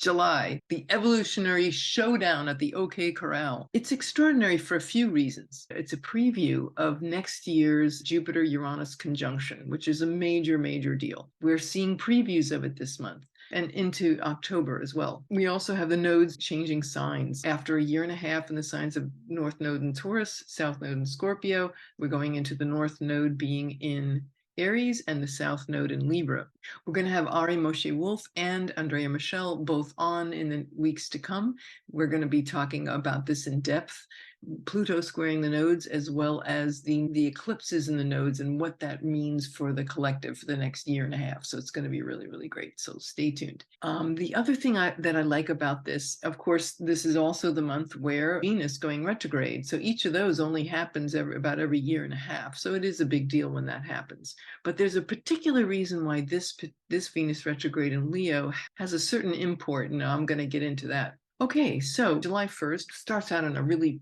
July, the evolutionary showdown at the OK Corral. It's extraordinary for a few reasons. It's a preview of next year's Jupiter-Uranus conjunction, which is a major, major deal. We're seeing previews of it this month and into October as well. We also have the nodes changing signs. After a year and a half in the signs of North Node in Taurus, South Node in Scorpio, we're going into the North Node being in Aries and the South Node in Libra. We're going to have Ari Moshe Wolf and Andrea Michel both on in the weeks to come. We're going to be talking about this in depth. Pluto squaring the nodes, as well as the eclipses in the nodes and what that means for the collective for the next year and a half. So it's going to be really, really great. So stay tuned. The other thing that I like about this, of course, this is also the month where Venus going retrograde. So each of those only happens about every year and a half. So it is a big deal when that happens. But there's a particular reason why this Venus retrograde in Leo has a certain import, and I'm going to get into that. Okay, so July 1st starts out on a really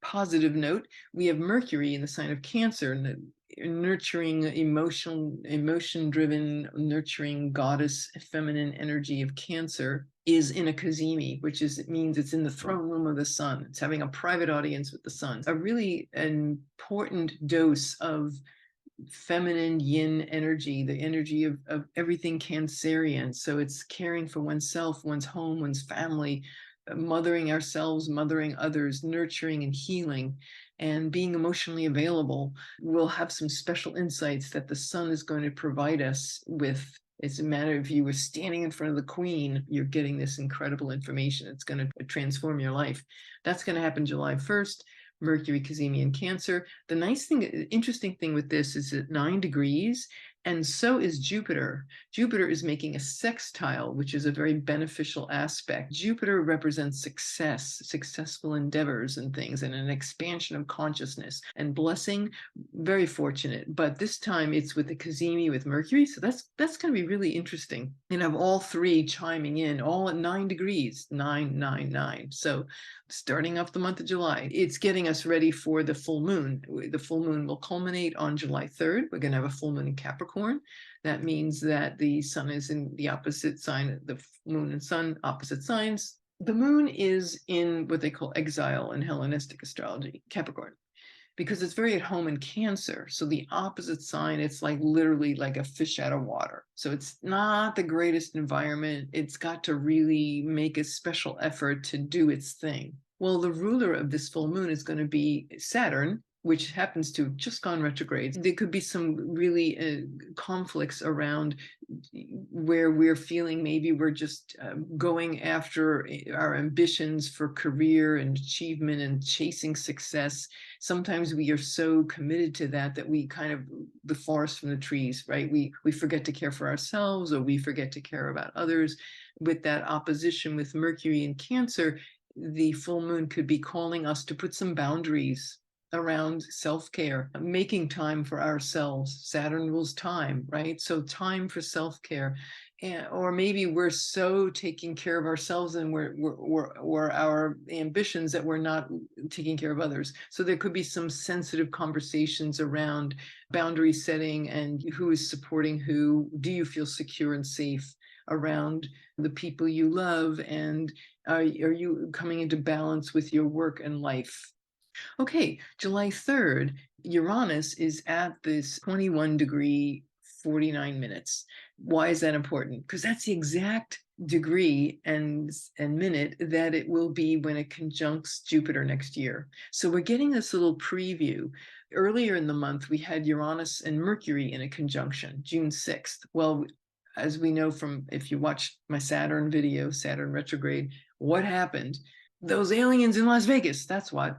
positive note. We have Mercury in the sign of Cancer, and the nurturing, emotion-driven, nurturing goddess, feminine energy of Cancer is in a cazimi, which means it's in the throne room of the sun. It's having a private audience with the sun. A really important dose of feminine yin energy, the energy of everything Cancerian. So it's caring for oneself, one's home, one's family, mothering ourselves, mothering others, nurturing and healing, and being emotionally available. We'll have some special insights that the sun is going to provide us with. It's a matter of if you were standing in front of the queen, you're getting this incredible information. It's going to transform your life. That's going to happen July 1st. Mercury, cazimi, and Cancer. The nice thing, interesting thing with this is at 9 degrees, and so is Jupiter. Jupiter is making a sextile, which is a very beneficial aspect. Jupiter represents success, successful endeavors and things, and an expansion of consciousness and blessing. Very fortunate. But this time it's with the cazimi with Mercury, so that's going to be really interesting. And have all three chiming in, all at 9 degrees, 9, 9, 9. So starting off the month of July, it's getting us ready for the full moon. The full moon will culminate on July 3rd. We're going to have a full moon in Capricorn. That means that the sun is in the opposite sign, the moon and sun, opposite signs. The moon is in what they call exile in Hellenistic astrology, Capricorn, because it's very at home in Cancer. So the opposite sign, it's like literally like a fish out of water. So it's not the greatest environment. It's got to really make a special effort to do its thing. Well, the ruler of this full moon is going to be Saturn, which happens to have just gone retrograde. There could be some really conflicts around where we're feeling maybe we're just going after our ambitions for career and achievement and chasing success. Sometimes we are so committed to that we kind of the forest from the trees, right? We forget to care for ourselves, or we forget to care about others. With that opposition with Mercury in Cancer, the full moon could be calling us to put some boundaries around self-care, making time for ourselves. Saturn rules time, right? So time for self-care. Or maybe we're so taking care of ourselves and we're our ambitions that we're not taking care of others. So there could be some sensitive conversations around boundary setting and who is supporting who. Do you feel secure and safe around the people you love? And are you coming into balance with your work and life? Okay, July 3rd, Uranus is at this 21 degree 49 minutes. Why is that important? Because that's the exact degree and minute that it will be when it conjuncts Jupiter next year. So we're getting this little preview. Earlier in the month, we had Uranus and Mercury in a conjunction, June 6th. Well, as we know from, if you watched my Saturn video, Saturn retrograde, what happened? Those aliens in Las Vegas, that's what,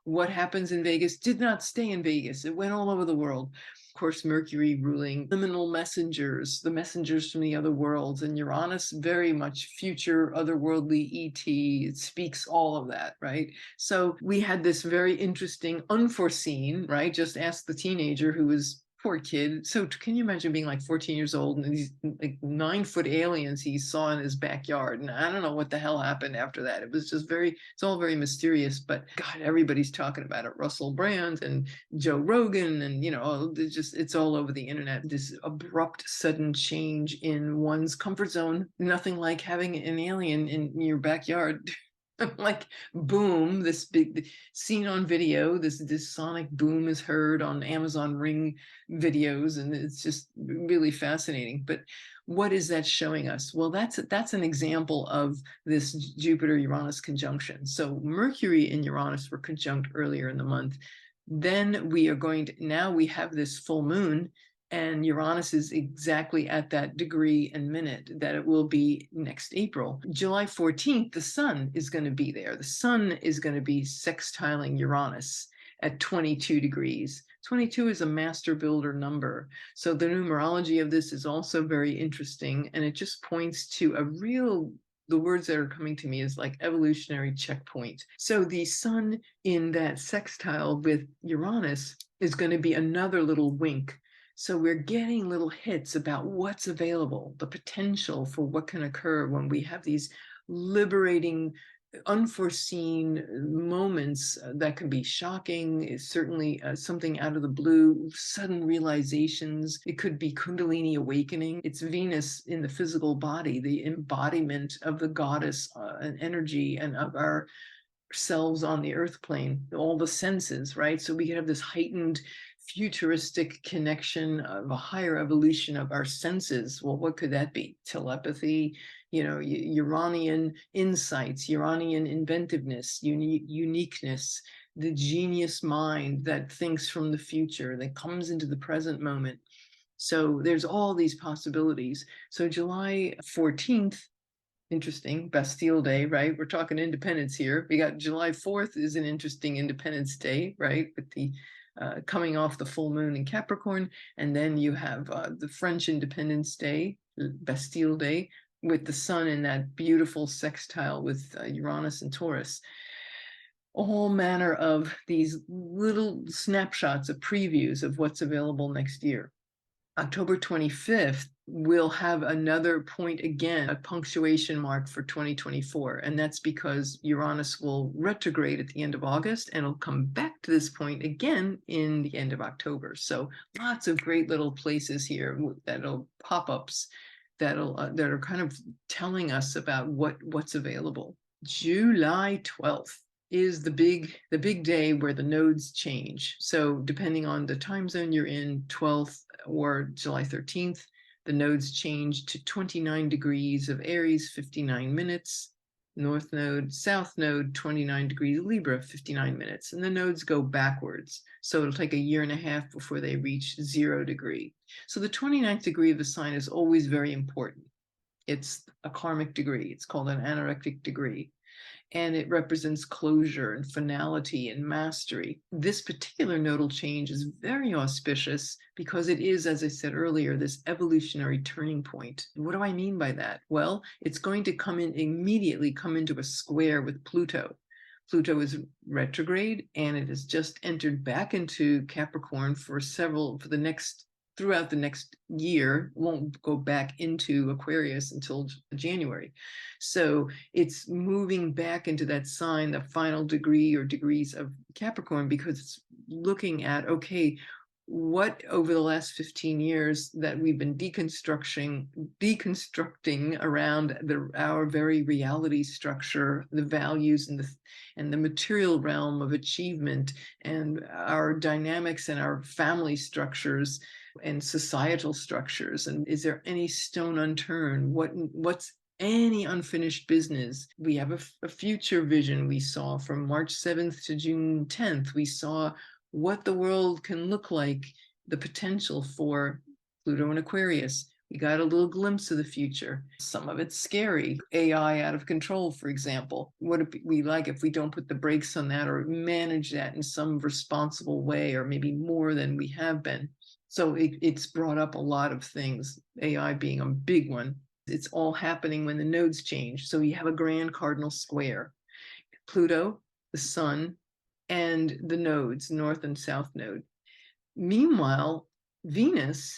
what happens in Vegas did not stay in Vegas. It went all over the world. Of course, Mercury ruling liminal messengers, the messengers from the other worlds, and Uranus very much future otherworldly ET. It speaks all of that, right? So we had this very interesting unforeseen, right? Just ask the teenager who was Poor kid. So can you imagine being like 14 years old and these like 9-foot aliens he saw in his backyard? And I don't know what the hell happened after that. It was just it's all very mysterious, but God, everybody's talking about it. Russell Brand and Joe Rogan, and it's all over the internet. This abrupt, sudden change in one's comfort zone. Nothing like having an alien in your backyard. Like boom, this big seen on video, this sonic boom is heard on Amazon Ring videos, and it's just really fascinating. But what is that showing us? Well, that's an example of this Jupiter-Uranus conjunction. So Mercury and Uranus were conjunct earlier in the month. Then we are now we have this full moon, and Uranus is exactly at that degree and minute that it will be next April. July 14th, the sun is going to be there. The sun is going to be sextiling Uranus at 22 degrees. 22 is a master builder number. So the numerology of this is also very interesting, and it just points to the words that are coming to me is like evolutionary checkpoint. So the sun in that sextile with Uranus is going to be another little wink. So we're getting little hits about what's available, the potential for what can occur when we have these liberating, unforeseen moments that can be shocking. It's certainly something out of the blue, sudden realizations. It could be Kundalini awakening. It's Venus in the physical body, the embodiment of the goddess and energy and of our selves on the earth plane, all the senses, right? So we could have this heightened futuristic connection of a higher evolution of our senses. Well, what could that be? Telepathy, Uranian insights, Uranian inventiveness, uniqueness, the genius mind that thinks from the future, that comes into the present moment. So there's all these possibilities. So July 14th, interesting, Bastille Day, right? We're talking independence here. We got July 4th is an interesting Independence Day, right? With the coming off the full moon in Capricorn. And then you have the French Independence Day, Bastille Day, with the sun in that beautiful sextile with Uranus and Taurus. All manner of these little snapshots of previews of what's available next year. October 25th, we'll have another point again, a punctuation mark for 2024. And that's because Uranus will retrograde at the end of August, and it'll come back to this point again in the end of October. So lots of great little places here that'll pop-ups that are kind of telling us about what's available. July 12th is the big day where the nodes change. So depending on the time zone you're in, 12th or July 13th, the nodes change to 29 degrees of Aries, 59 minutes, North Node, South Node, 29 degrees Libra, 59 minutes, and the nodes go backwards. So it'll take a year and a half before they reach 0 degree. So the 29th degree of the sign is always very important. It's a karmic degree. It's called an anorectic degree. And it represents closure and finality and mastery. This particular nodal change is very auspicious because it is, as I said earlier, this evolutionary turning point. What do I mean by that? Well, it's going to immediately come into a square with Pluto. Pluto is retrograde, and it has just entered back into Capricorn throughout the next year. Won't go back into Aquarius until January. So it's moving back into that sign, the final degree or degrees of Capricorn, because it's looking at, okay, what over the last 15 years that we've been deconstructing around our very reality structure, the values and the material realm of achievement, and our dynamics and our family structures and societal structures. And is there any stone unturned? What's any unfinished business? We have a future vision we saw from March 7th to June 10th. We saw what the world can look like, the potential for Pluto and Aquarius. We got a little glimpse of the future. Some of it's scary. AI out of control, for example. What would we like if we don't put the brakes on that or manage that in some responsible way, or maybe more than we have been? So it's brought up a lot of things, AI being a big one. It's all happening when the nodes change. So you have a grand cardinal square. Pluto, the sun, and the nodes, North and South Node. Meanwhile, Venus,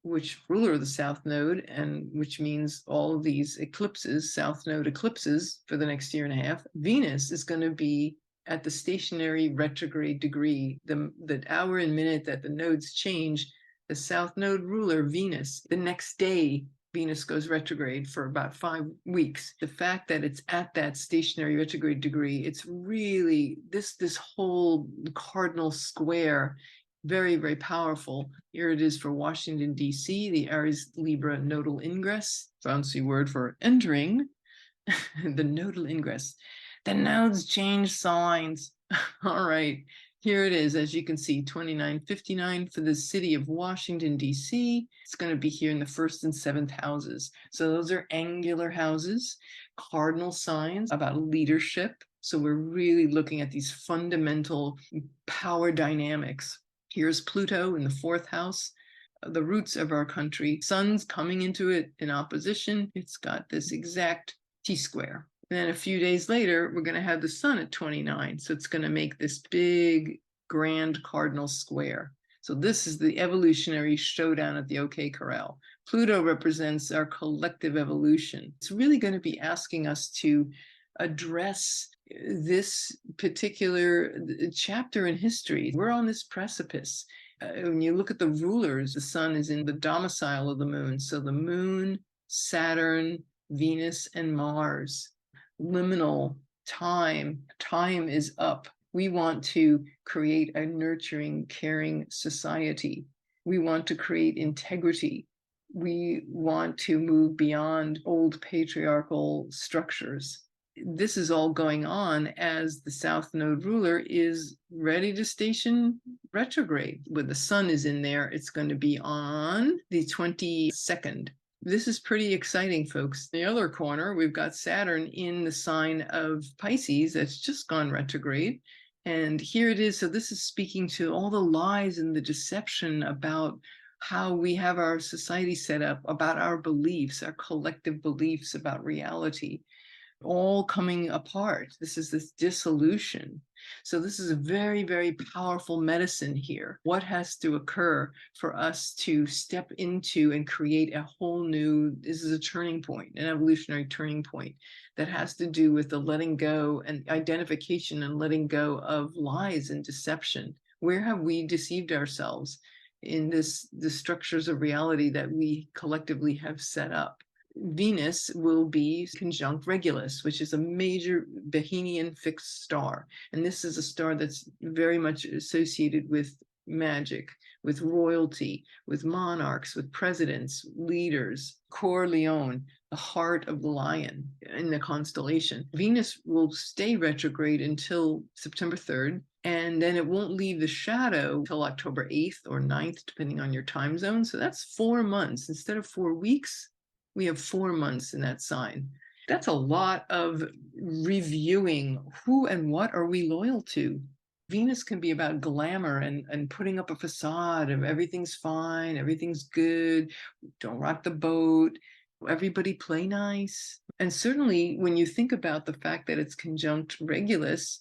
which ruler of the South Node, and which means all of these eclipses, South Node eclipses for the next year and a half, Venus is going to be at the stationary retrograde degree, the hour and minute that the nodes change, the South Node ruler, Venus, the next day, Venus goes retrograde for about 5 weeks. The fact that it's at that stationary retrograde degree, it's really this whole cardinal square, very, very powerful. Here it is for Washington, D.C., the Aries Libra nodal ingress, fancy word for entering the nodal ingress. The nodes change signs. All right, here it is. As you can see, 2959 for the city of Washington, D.C. It's going to be here in the 1st and 7th houses. So those are angular houses, cardinal signs about leadership. So we're really looking at these fundamental power dynamics. Here's Pluto in the 4th house, the roots of our country. Sun's coming into it in opposition. It's got this exact T-square. And then a few days later, we're going to have the sun at 29. So it's going to make this big, grand cardinal square. So this is the evolutionary showdown at the OK Corral. Pluto represents our collective evolution. It's really going to be asking us to address this particular chapter in history. We're on this precipice. When you look at the rulers, the sun is in the domicile of the moon. So the moon, Saturn, Venus, and Mars. Liminal time is up. We want to create a nurturing, caring society. We want to create integrity. We want to move beyond old patriarchal structures. This is all going on as the South Node ruler is ready to station retrograde. When the sun is in there, it's going to be on the 22nd. This is pretty exciting, folks. In the other corner, we've got Saturn in the sign of Pisces that's just gone retrograde. And here it is. So this is speaking to all the lies and the deception about how we have our society set up, about our beliefs, our collective beliefs about reality, all coming apart. This is this dissolution. So this is a very, very powerful medicine here. What has to occur for us to step into and create a whole new, this is a turning point, an evolutionary turning point that has to do with the letting go and identification and letting go of lies and deception. Where have we deceived ourselves in the structures of reality that we collectively have set up? Venus will be conjunct Regulus, which is a major Bohemian fixed star. And this is a star that's very much associated with magic, with royalty, with monarchs, with presidents, leaders. Cor Leone, the heart of the lion in the constellation. Venus will stay retrograde until September 3rd. And then it won't leave the shadow until October 8th or 9th, depending on your time zone. So that's 4 months. Instead of 4 weeks, we have 4 months in that sign. That's a lot of reviewing who and what are we loyal to. Venus can be about glamour and putting up a facade of everything's fine, everything's good, don't rock the boat, everybody play nice. And certainly when you think about the fact that it's conjunct Regulus,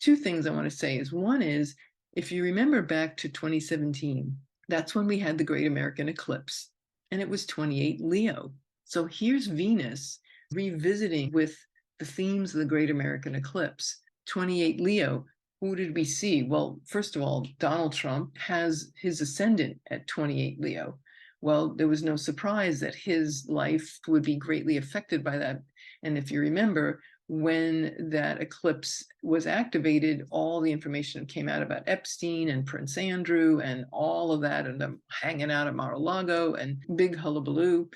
2 things I want to say is, one is, if you remember back to 2017, that's when we had the Great American Eclipse, and it was 28 Leo. So here's Venus revisiting with the themes of the Great American Eclipse. 28 Leo, who did we see? Well, first of all, Donald Trump has his ascendant at 28 Leo. Well, there was no surprise that his life would be greatly affected by that. And if you remember, when that eclipse was activated, all the information came out about Epstein and Prince Andrew and all of that, and them hanging out at Mar-a-Lago and big hullabaloo.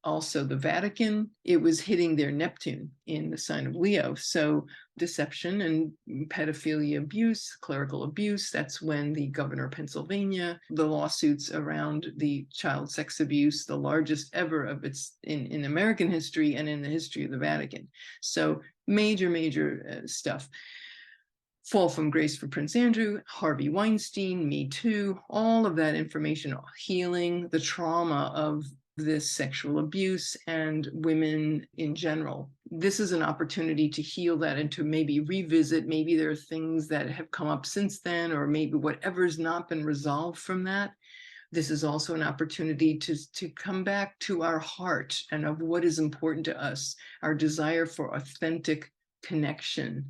Also the Vatican, it was hitting their Neptune in the sign of Leo. So deception and pedophilia abuse, clerical abuse, that's when the governor of Pennsylvania, the lawsuits around the child sex abuse, the largest ever of its in American history and in the history of the Vatican. So major stuff. Fall from grace for Prince Andrew, Harvey Weinstein, Me Too, all of that information, healing the trauma of this sexual abuse and women in general. This is an opportunity to heal that and to maybe revisit. Maybe there are things that have come up since then, or maybe whatever's not been resolved from that. This is also an opportunity to come back to our heart and of what is important to us, our desire for authentic connection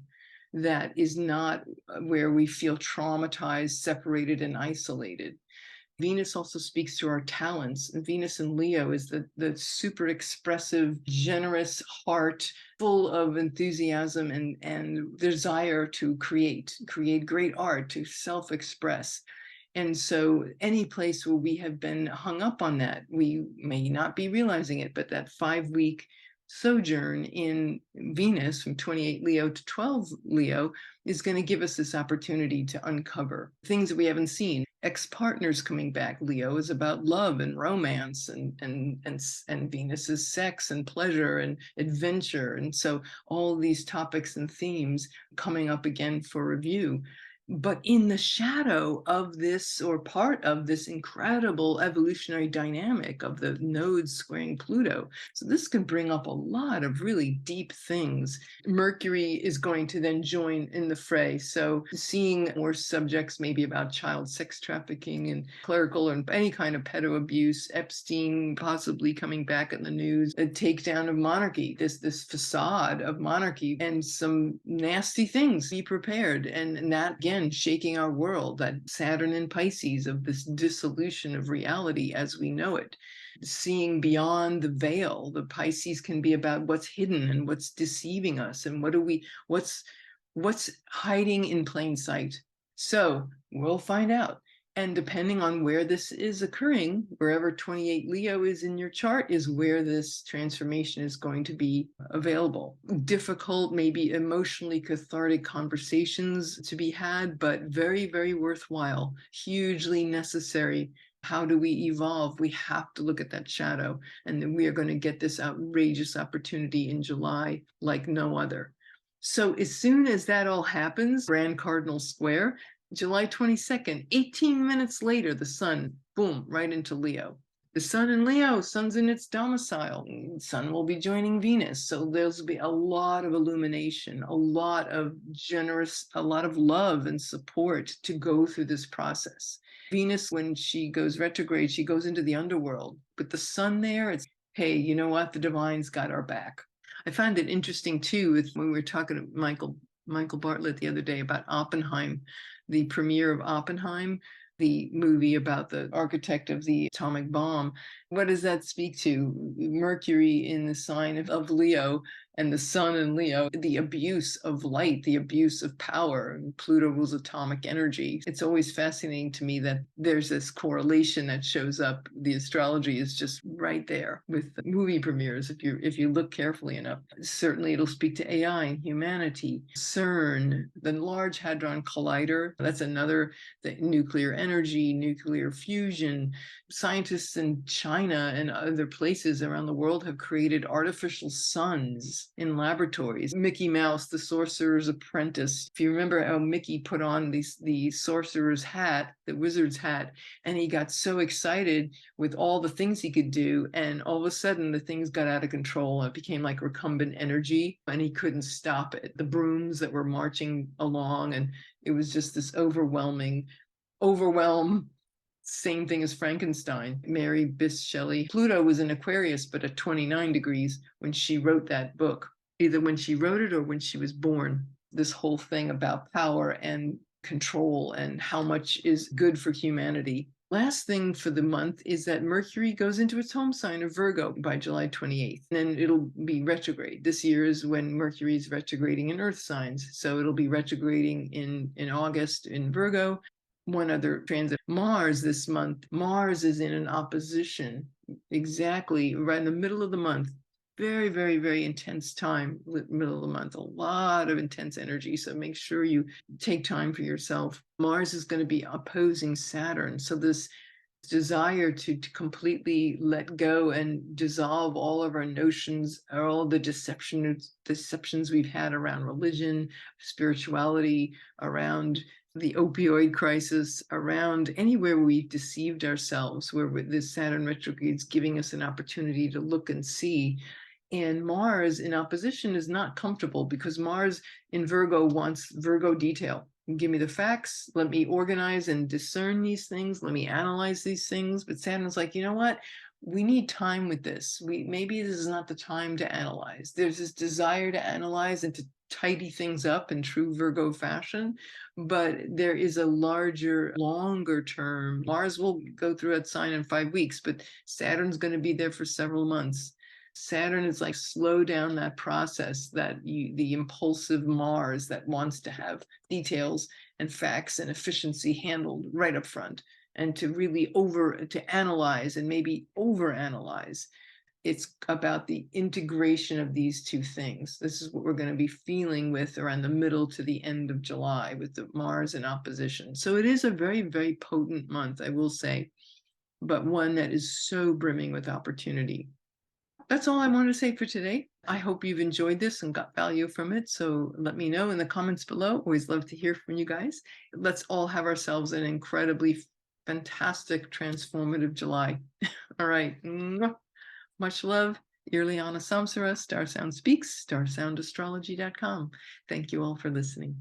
that is not where we feel traumatized, separated, and isolated. Venus also speaks to our talents. Venus in Leo is the super expressive, generous heart, full of enthusiasm and desire to create great art, to self-express. And so any place where we have been hung up on that, we may not be realizing it, but that 5-week sojourn in Venus from 28 Leo to 12 Leo is going to give us this opportunity to uncover things that we haven't seen. Ex-partners coming back. Leo is about love and romance, and Venus is sex and pleasure and adventure. And so all these topics and themes coming up again for review. But in the shadow of this, or part of this incredible evolutionary dynamic of the nodes squaring Pluto. So this can bring up a lot of really deep things. Mercury is going to then join in the fray. So seeing more subjects maybe about child sex trafficking and clerical and any kind of pedo abuse, Epstein possibly coming back in the news, a takedown of monarchy, this facade of monarchy, and some nasty things. Be prepared. And that, again, shaking our world, that Saturn in Pisces of this dissolution of reality as we know it, seeing beyond the veil. The Pisces can be about what's hidden and what's deceiving us, and what's hiding in plain sight. So we'll find out. And depending on where this is occurring, wherever 28 Leo is in your chart is where this transformation is going to be available. Difficult, maybe emotionally cathartic conversations to be had, but very, very worthwhile, hugely necessary. How do we evolve? We have to look at that shadow. And then we are going to get this outrageous opportunity in July like no other. So as soon as that all happens, Grand Cardinal Square, July 22nd, 18 minutes later, the sun, boom, right into Leo. The sun in Leo, sun's in its domicile. Sun will be joining Venus. So there'll be a lot of illumination, a lot of love and support to go through this process. Venus, when she goes retrograde, she goes into the underworld. But the sun there, it's, hey, you know what? The divine's got our back. I find it interesting too, when we were talking to Michael Bartlett the other day about Oppenheim, the premiere of Oppenheim, the movie about the architect of the atomic bomb. What does that speak to? Mercury in the sign of Leo and the sun in Leo, the abuse of light, the abuse of power. And Pluto rules atomic energy. It's always fascinating to me that there's this correlation that shows up. The astrology is just right there with the movie premieres if you look carefully enough. Certainly it'll speak to AI and humanity. CERN, the Large Hadron Collider, that's another, the nuclear energy, nuclear fusion. Scientists in China and other places around the world have created artificial suns in laboratories. Mickey Mouse, the Sorcerer's Apprentice. If you remember how Mickey put on the sorcerer's hat, the wizard's hat, and he got so excited with all the things he could do, and all of a sudden the things got out of control. It became like recumbent energy, and he couldn't stop it. The brooms that were marching along, and it was just this overwhelm. Same thing as Frankenstein. Mary Bysshe Shelley. Pluto was in Aquarius, but at 29 degrees when she wrote that book, either when she wrote it or when she was born. This whole thing about power and control and how much is good for humanity. Last thing for the month is that Mercury goes into its home sign of Virgo by July 28th. And then it'll be retrograde. This year is when Mercury is retrograding in Earth signs. So it'll be retrograding in August in Virgo. One other transit, Mars this month. Mars is in an opposition exactly right in the middle of the month. Very, very, very intense time, middle of the month, a lot of intense energy. So make sure you take time for yourself. Mars is going to be opposing Saturn. So this desire to completely let go and dissolve all of our notions, all the deceptions we've had around religion, spirituality, around the opioid crisis, around anywhere we've deceived ourselves, where this Saturn retrograde is giving us an opportunity to look and see. And Mars in opposition is not comfortable because Mars in Virgo wants Virgo detail. give me the facts. Let me organize and discern these things. Let me analyze these things. But Saturn's like, you know what? We need time with this. Maybe this is not the time to analyze. There's this desire to analyze and to tidy things up in true Virgo fashion, but there is a larger, longer term. Mars will go through that sign in 5 weeks, but Saturn's going to be there for several months. Saturn is like, slow down that process, the impulsive Mars that wants to have details and facts and efficiency handled right up front, and to really to analyze and maybe overanalyze. It's about the integration of these two things. This is what we're going to be feeling with around the middle to the end of July, with the Mars in opposition. So it is a very, very potent month, I will say, but one that is so brimming with opportunity. That's all I want to say for today. I hope you've enjoyed this and got value from it. So let me know in the comments below. Always love to hear from you guys. Let's all have ourselves an incredibly fantastic, transformative July. All right. Much love. Irlianna Samsara, StarSound Speaks, starsoundastrology.com. Thank you all for listening.